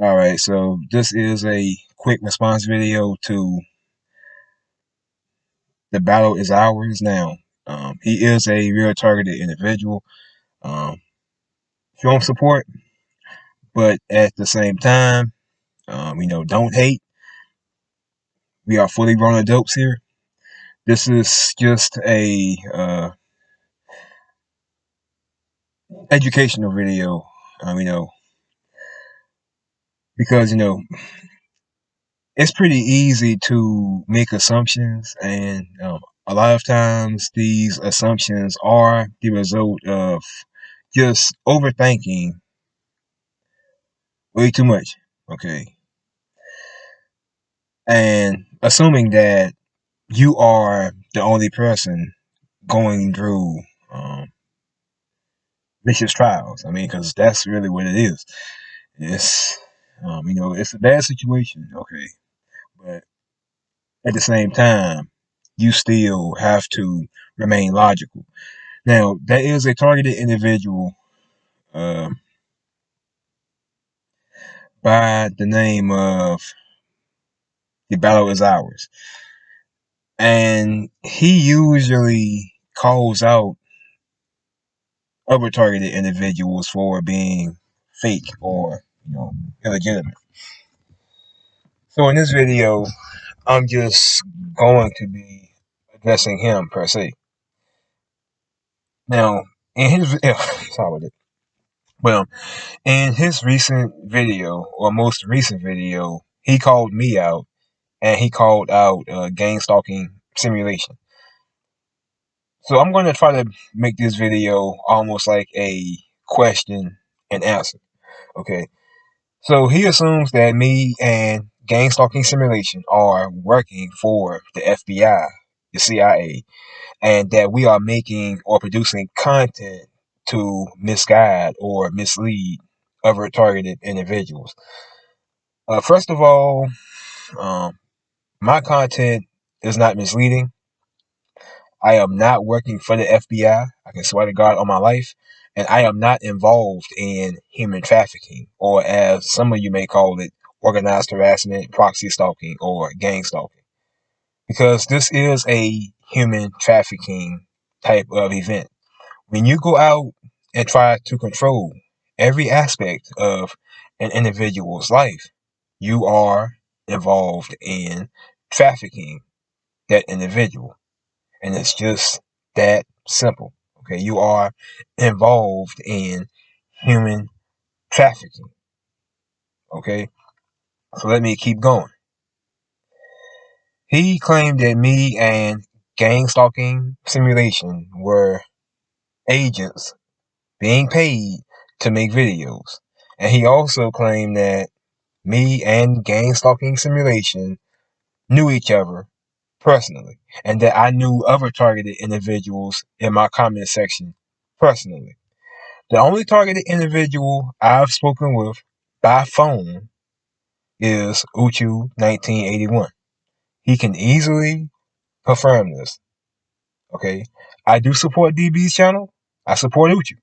Alright, so this is a quick response video to "The Battle Is Ours" now. He is a real targeted individual. Show him support, but at the same time, don't hate. We are fully grown adults here. This is just a educational video, because it's pretty easy to make assumptions, and a lot of times these assumptions are the result of just overthinking way too much, okay? And assuming that you are the only person going through vicious trials. I mean, because that's really what it is. It's, it's a bad situation, okay? But at the same time, you still have to remain logical. Now, that is a targeted individual uh, by the name of "The Battle Is Ours." And he usually calls out other targeted individuals for being fake or, illegitimate. So in this video, I'm just going to be addressing him per se. Now, in his sorry with it. Well, in his recent video, or most recent video, he called me out, and he called out gang stalking simulation. So I'm going to try to make this video almost like a question and answer. Okay. So he assumes that me and gang stalking simulation are working for the FBI, the CIA, and that we are making or producing content to misguide or mislead other targeted individuals. First of all, um, my content is not misleading. I am not working for the FBI. I can swear to God on my life. And I am not involved in human trafficking, or as some of you may call it, organized harassment, proxy stalking, or gang stalking. Because this is a human trafficking type of event. When you go out and try to control every aspect of an individual's life, you are involved in trafficking that individual. And it's just that simple. Okay, you are involved in human trafficking. Okay, so let me keep going. He claimed that me and gang stalking simulation were agents being paid to make videos. And he also claimed that me and gang stalking simulation knew each other personally, and that I knew other targeted individuals in my comment section personally. The only targeted individual I've spoken with by phone is Uchu 1981. He can easily confirm this. Okay, I do support DB's channel. I support Uchu,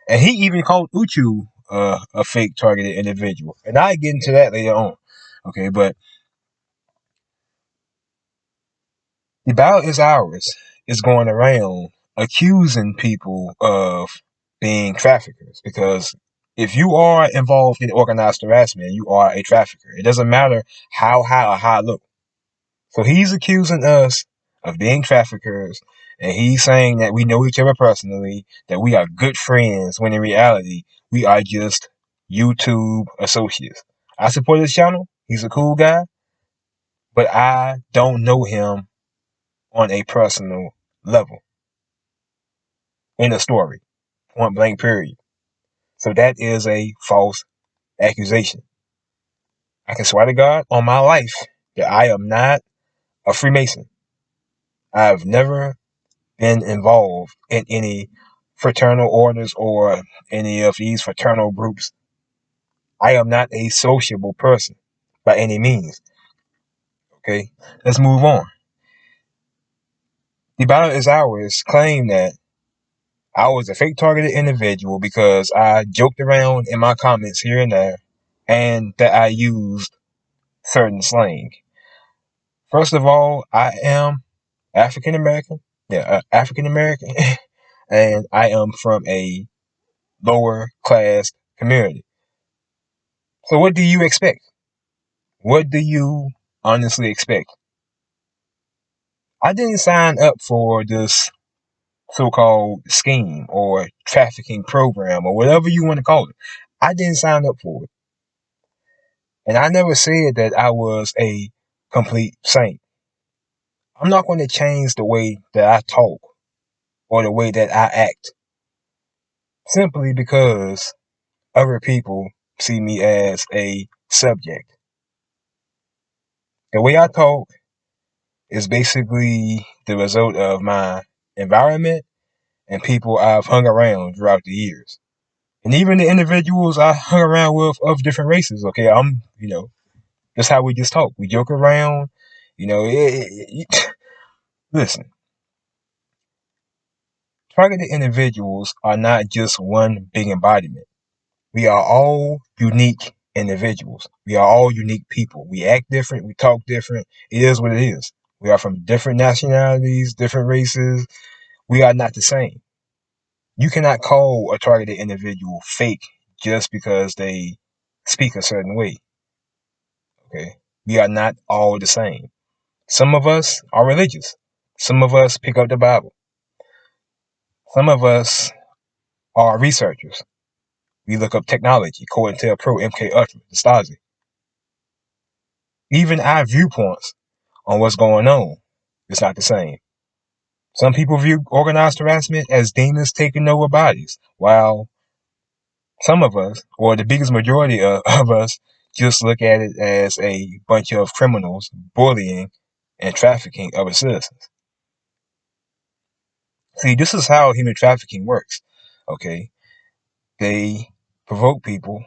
and he even called Uchu a fake targeted individual, and I get into that later on. Okay, but the battle is ours. Is going around accusing people of being traffickers, because if you are involved in organized harassment, you are a trafficker. It doesn't matter how high or how low. So he's accusing us of being traffickers, and he's saying that we know each other personally, that we are good friends, when in reality, we are just YouTube associates. I support his channel. He's a cool guy, but I don't know him on a personal level. In a story. Point blank period. So that is a false accusation. I can swear to God on my life that I am not a Freemason. I've never been involved in any fraternal orders or any of these fraternal groups. I am not a sociable person by any means. Okay, let's move on. The battle is ours claim that I was a fake targeted individual because I joked around in my comments here and there and that I used certain slang. First of all, I am African American. Yeah, African American, and I am from a lower class community. So what do you expect? What do you honestly expect? I didn't sign up for this so-called scheme or trafficking program or whatever you want to call it. I didn't sign up for it. And I never said that I was a complete saint. I'm not going to change the way that I talk or the way that I act simply because other people see me as a subject. The way I talk is basically the result of my environment and people I've hung around throughout the years. And even the individuals I hung around with of different races. Okay, that's how we just talk. We joke around. You know, listen, targeted individuals are not just one big embodiment. We are all unique individuals. We are all unique people. We act different. We talk different. It is what it is. We are from different nationalities, different races. We are not the same. You cannot call a targeted individual fake just because they speak a certain way. Okay. We are not all the same. Some of us are religious. Some of us pick up the Bible. Some of us are researchers. We look up technology, COINTELPRO, MK Ultra, the Stasi. Even our viewpoints on what's going on is not the same. Some people view organized harassment as demons taking over bodies, while some of us, or the biggest majority of us, just look at it as a bunch of criminals bullying and trafficking other citizens. See, this is how human trafficking works. Okay, they provoke people.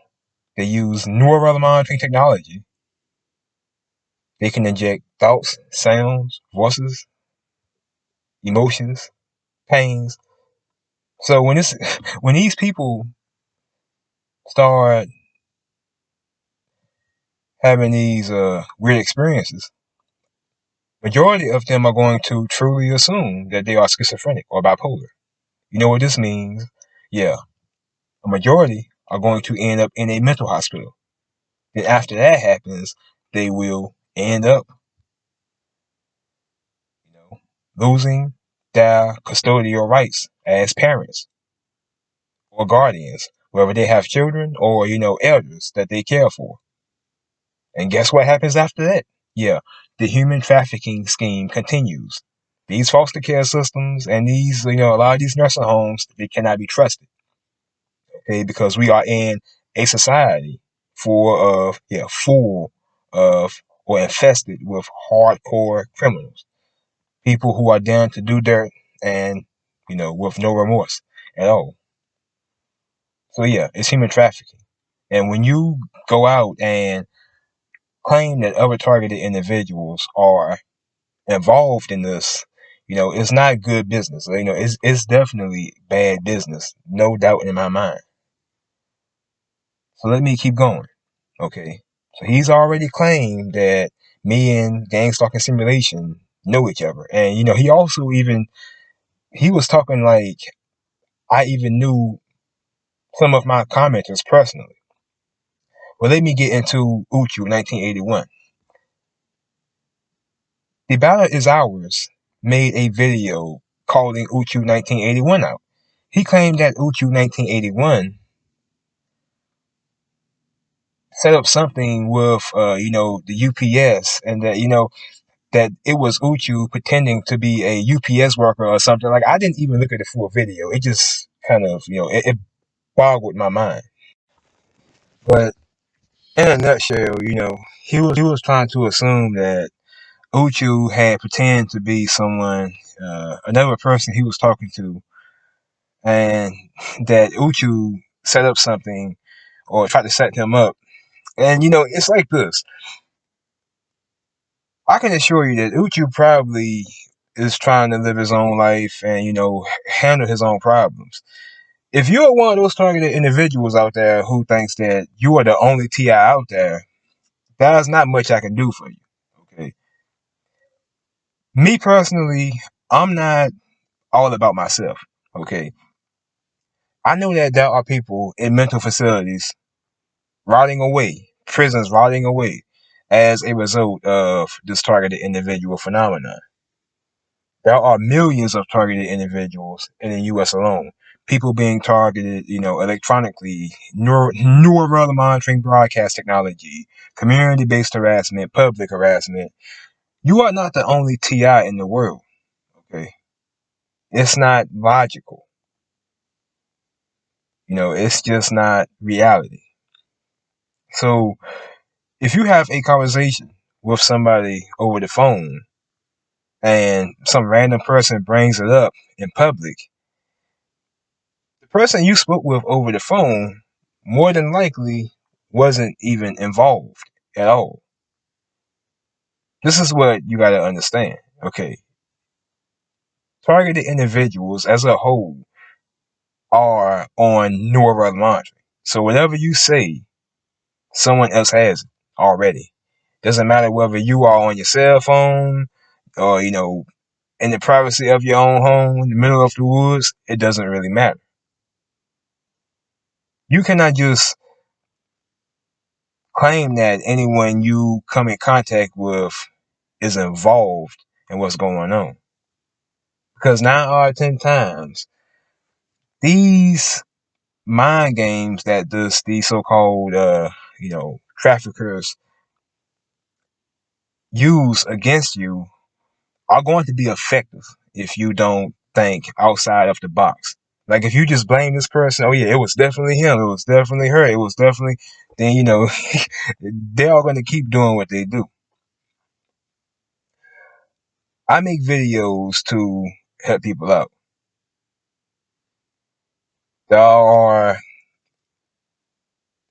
They use neuromonitoring technology. They can inject thoughts, sounds, voices, emotions, pains. So when these people start having these weird experiences, majority of them are going to truly assume that they are schizophrenic or bipolar. You know what this means? Yeah, a majority are going to end up in a mental hospital. Then after that happens, they will end up, you know, losing their custodial rights as parents or guardians, whether they have children or, elders that they care for. And guess what happens after that? Yeah, the human trafficking scheme continues. These foster care systems and these, a lot of these nursing homes, they cannot be trusted. Okay, because we are in a society full of or infested with hardcore criminals, people who are down to do dirt and, with no remorse at all. So yeah, it's human trafficking. And when you go out and claim that other targeted individuals are involved in this, it's not good business. It's definitely bad business, no doubt in my mind. So let me keep going. Okay. So he's already claimed that me and Gang Stalking Simulation know each other. And, he also he was talking like I even knew some of my commenters personally. Well, let me get into Uchu 1981. The Ballot is Ours made a video calling Uchu 1981 out. He claimed that Uchu 1981 set up something with, the UPS and that, that it was Uchu pretending to be a UPS worker or something. Like, I didn't even look at the full video. It just kind of, it boggled my mind. But in a nutshell, he was trying to assume that Uchu had pretended to be someone, another person he was talking to, and that Uchu set up something or tried to set him up. And, it's like this. I can assure you that Uchu probably is trying to live his own life and, handle his own problems. If you're one of those targeted individuals out there who thinks that you are the only TI out there, there's not much I can do for you. Okay. Me personally, I'm not all about myself. Okay. I know that there are people in mental facilities rotting away, prisons rotting away as a result of this targeted individual phenomenon. There are millions of targeted individuals in the U.S. alone. People being targeted, electronically, neural monitoring, broadcast technology, community-based harassment, public harassment. You are not the only TI in the world. Okay, it's not logical. It's just not reality. So if you have a conversation with somebody over the phone and some random person brings it up in public, the person you spoke with over the phone more than likely wasn't even involved at all. This is what you got to understand. Okay. Targeted individuals as a whole are on neural monitoring. So whatever you say, someone else has it already. Doesn't matter whether you are on your cell phone or, in the privacy of your own home, in the middle of the woods, it doesn't really matter. You cannot just claim that anyone you come in contact with is involved in what's going on. Because 9 out of 10 times, these mind games that these so-called, traffickers use against you are going to be effective if you don't think outside of the box. Like if you just blame this person, oh yeah, it was definitely him, it was definitely her, it was definitely, then they're all going to keep doing what they do. I make videos to help people out. There are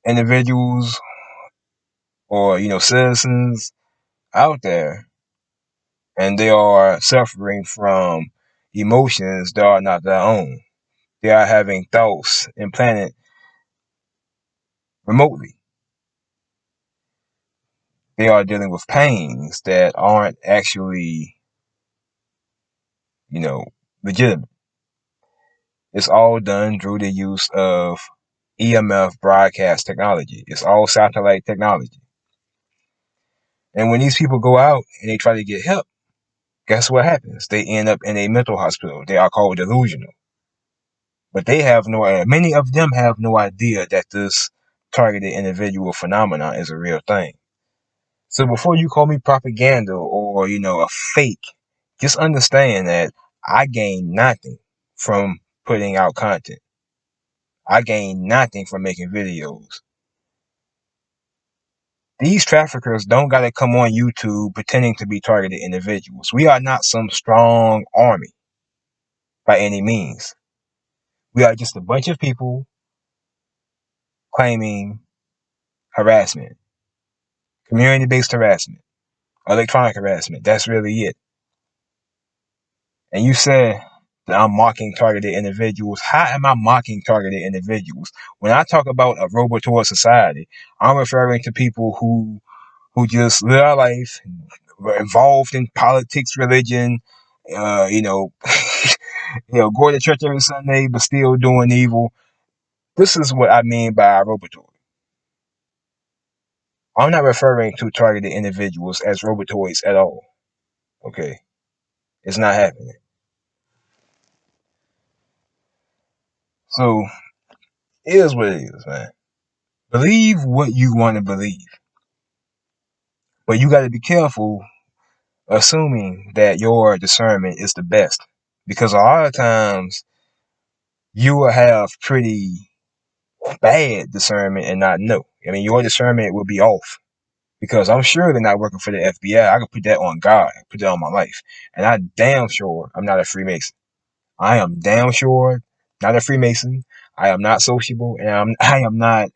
individuals or citizens out there, and they are suffering from emotions that are not their own. They are having thoughts implanted remotely. They are dealing with pains that aren't actually, legitimate. It's all done through the use of EMF broadcast technology. It's all satellite technology. And when these people go out and they try to get help, guess what happens? They end up in a mental hospital. They are called delusional. But many of them have no idea that this targeted individual phenomenon is a real thing. So before you call me propaganda or, a fake, just understand that I gain nothing from putting out content. I gain nothing from making videos. These traffickers don't got to come on YouTube pretending to be targeted individuals. We are not some strong army by any means. We are just a bunch of people claiming harassment, community-based harassment, electronic harassment. That's really it. And you said that I'm mocking targeted individuals. How am I mocking targeted individuals? When I talk about a robotoid society, I'm referring to people who just live their life, were involved in politics, religion, going to church every Sunday, but still doing evil. This is what I mean by robotoid. I'm not referring to targeted individuals as robotoids at all. Okay. It's not happening. So, it is what it is, man. Believe what you want to believe. But you got to be careful assuming that your discernment is the best. Because a lot of times, you will have pretty bad discernment and not know. I mean, your discernment will be off. Because I'm sure they're not working for the FBI. I can put that on God, put that on my life. And I'm damn sure I'm not a Freemason. I am damn sure not a Freemason. I am not sociable, and I am not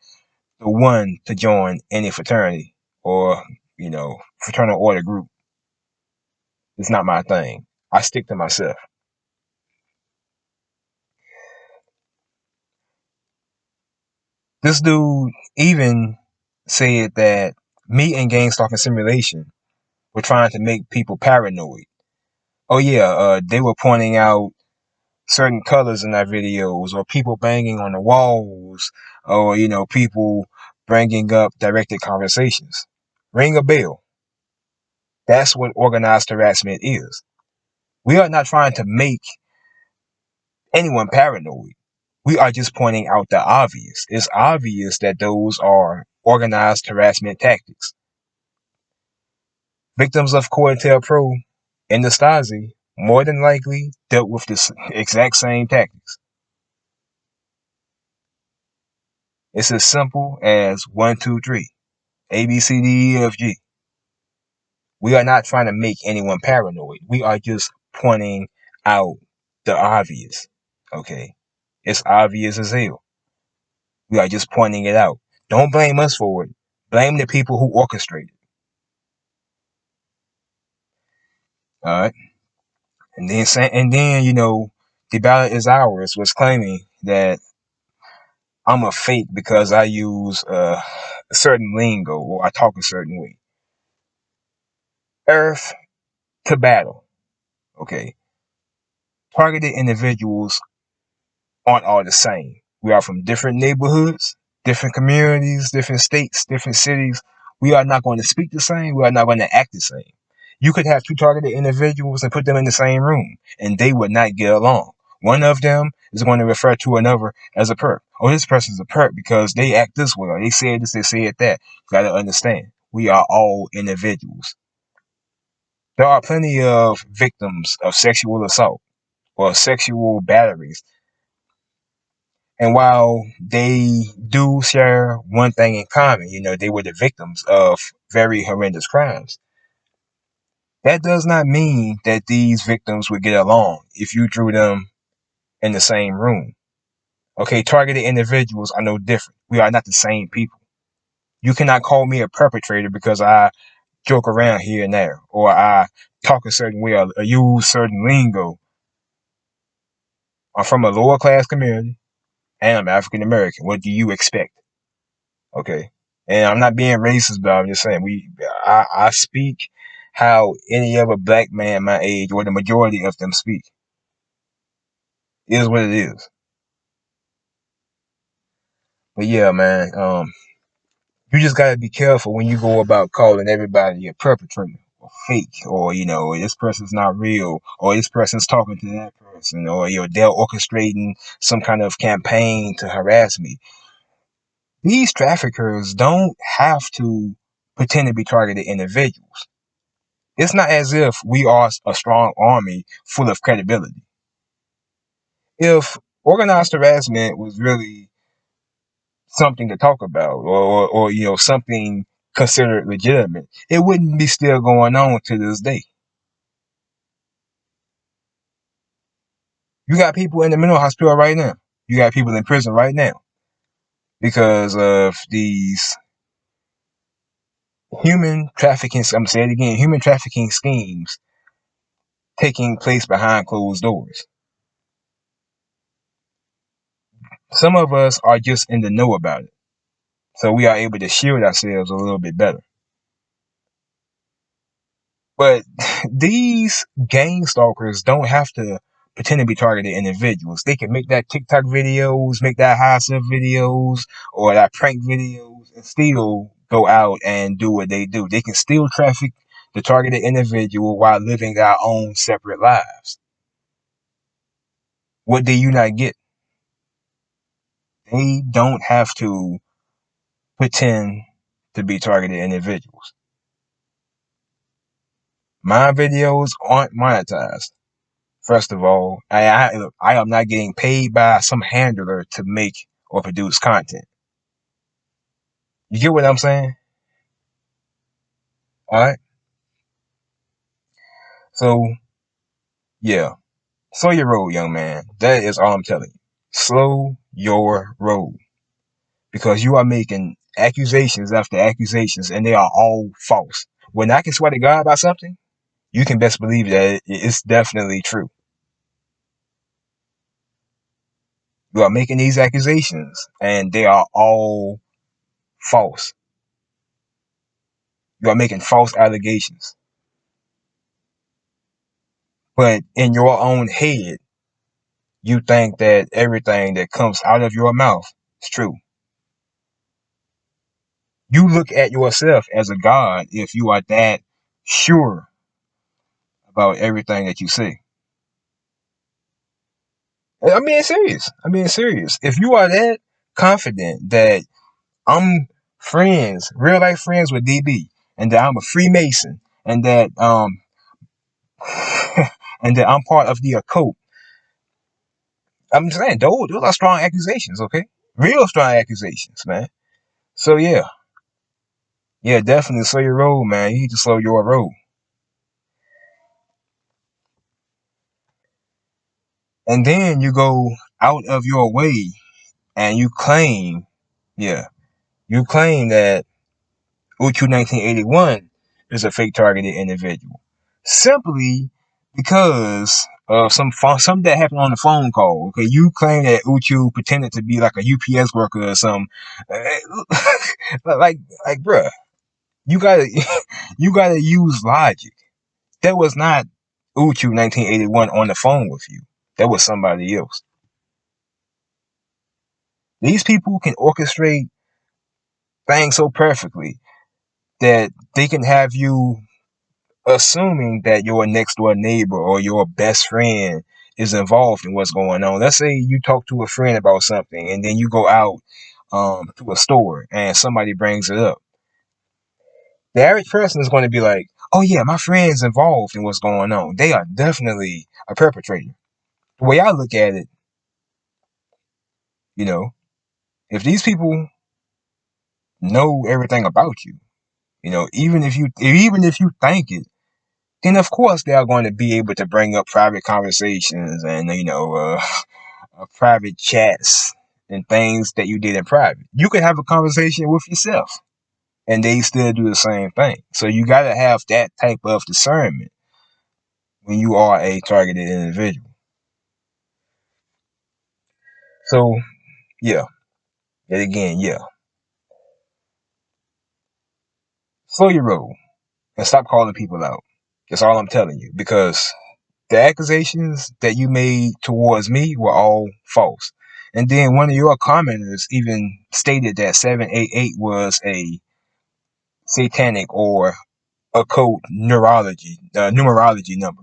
the one to join any fraternity or, fraternal order group. It's not my thing. I stick to myself. This dude even said that me and Gang Stalking Simulation were trying to make people paranoid. Oh yeah, they were pointing out certain colors in our videos, or people banging on the walls, or people bringing up directed conversations. Ring a bell. That's what organized harassment is. We are not trying to make anyone paranoid. We are just pointing out the obvious. It's obvious that those are organized harassment tactics. Victims of COINTELPRO and the Stasi more than likely dealt with the exact same tactics. It's as simple as 1, 2, 3, A, B, C, D, E, F, G. We are not trying to make anyone paranoid. We are just pointing out the obvious. Okay? It's obvious as hell. We are just pointing it out. Don't blame us for it. Blame the people who orchestrated. All right? And then, the ballot is ours was claiming that I'm a fake because I use a certain lingo or I talk a certain way. Earth to battle. Okay. Targeted individuals aren't all the same. We are from different neighborhoods, different communities, different states, different cities. We are not going to speak the same. We are not going to act the same. You could have two targeted individuals and put them in the same room, and they would not get along. One of them is going to refer to another as a perp. Oh, this person's a perp because they act this way, or they said this, they said that. You got to understand, we are all individuals. There are plenty of victims of sexual assault or sexual batteries. And while they do share one thing in common, they were the victims of very horrendous crimes. That does not mean that these victims would get along if you drew them in the same room. Okay, targeted individuals are no different. We are not the same people. You cannot call me a perpetrator because I joke around here and there, or I talk a certain way, or use certain lingo. I'm from a lower class community, and I'm African American. What do you expect? Okay. And I'm not being racist, but I'm just saying I speak how any other black man my age, or the majority of them speak. It is what it is. But yeah, man, you just gotta be careful when you go about calling everybody a perpetrator or fake, or this person's not real, or this person's talking to that person, or they're orchestrating some kind of campaign to harass me. These traffickers don't have to pretend to be targeted individuals. It's not as if we are a strong army full of credibility. If organized harassment was really something to talk about, or something considered legitimate, it wouldn't be still going on to this day. You got people in the mental hospital right now. You got people in prison right now because of these human trafficking. I'm saying it again, human trafficking schemes taking place behind closed doors. Some of us are just in the know about it, so we are able to shield ourselves a little bit better. But these gang stalkers don't have to pretend to be targeted individuals. They can make that TikTok videos, make that high stuff videos, or that prank videos, and still go out and do what they do. They can still traffic the targeted individual while living their own separate lives. What do you not get? They don't have to pretend to be targeted individuals. My videos aren't monetized. First of all, I am not getting paid by some handler to make or produce content. You get what I'm saying? All right. So yeah, slow your roll, young man. That is all I'm telling you. Slow your roll, because you are making accusations after accusations, and they are all false. When I can swear to God about something, you can best believe that it's definitely true. You are making these accusations, and they are all false. You are making false allegations. But in your own head, you think that everything that comes out of your mouth is true. You look at yourself as a god if you are that sure about everything that you say. I'm being serious. I'm being serious. If you are that confident that I'm friends, real life friends with DB, and that I'm a Freemason, and that and that I'm part of the occult, I'm saying those are strong accusations, okay? Real strong accusations, man. So yeah, definitely slow your roll, man. You need to slow your roll. And then you go out of your way and yeah, you claim that Uchu 1981 is a fake targeted individual. Simply because of something that happened on the phone call. Okay, you claim that Uchu pretended to be like a UPS worker or something. Like, bruh, you gotta, you gotta use logic. That was not Uchu 1981 on the phone with you. That was somebody else. These people can orchestrate things so perfectly that they can have you assuming that your next door neighbor or your best friend is involved in what's going on. Let's say you talk to a friend about something and then you go out to a store and somebody brings it up. The average person is going to be like, oh yeah, my friend's involved in what's going on. They are definitely a perpetrator. The way I look at it, you know, if these people know everything about you, even if you think it, then of course they are going to be able to bring up private conversations and private chats and things that you did in private. You could have a conversation with yourself and they still do the same thing. So you got to have that type of discernment when you are a targeted individual. So yeah, yet again, yeah, slow your roll and stop calling people out. That's all I'm telling you, because the accusations that you made towards me were all false. And then one of your commenters even stated that 788 was a satanic or occult numerology number.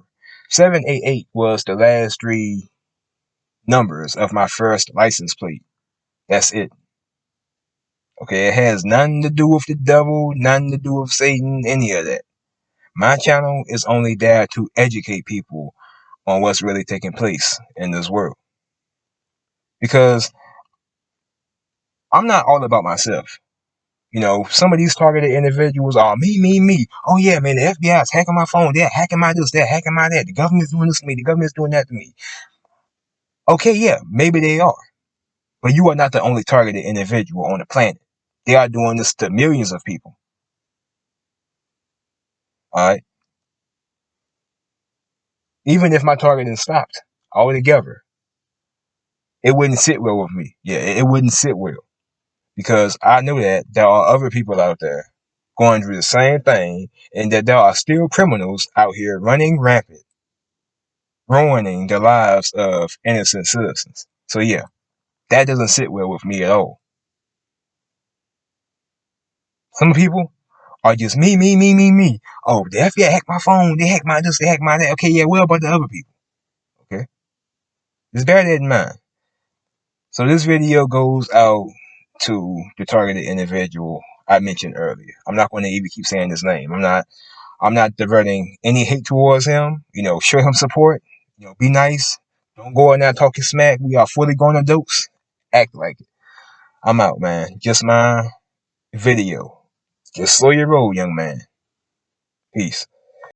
788 was the last three numbers of my first license plate. That's it. Okay, it has nothing to do with the devil, nothing to do with Satan, any of that. My channel is only there to educate people on what's really taking place in this world. Because I'm not all about myself. Some of these targeted individuals are me, me, me. Oh yeah, man, the FBI is hacking my phone. They're hacking my this, they're hacking my that. The government's doing this to me. The government's doing that to me. Okay, yeah, maybe they are. But you are not the only targeted individual on the planet. They are doing this to millions of people. All right. Even if my targeting stopped altogether, it wouldn't sit well with me. Yeah, it wouldn't sit well. Because I know that there are other people out there going through the same thing, and that there are still criminals out here running rampant, ruining the lives of innocent citizens. So yeah, that doesn't sit well with me at all. Some people are just me, me, me, me, me. Oh, the FBI hacked my phone, they hacked my this, they hacked my that. Okay, yeah, what about the other people? Okay, just bear that in mind. So this video goes out to the targeted individual I mentioned earlier. I'm not going to even keep saying his name. I'm not diverting any hate towards him. Show him support. Be nice. Don't go in there talking smack. We are fully grown adults. Act like it. I'm out, man. Just my video. Just slow your roll, young man. Peace.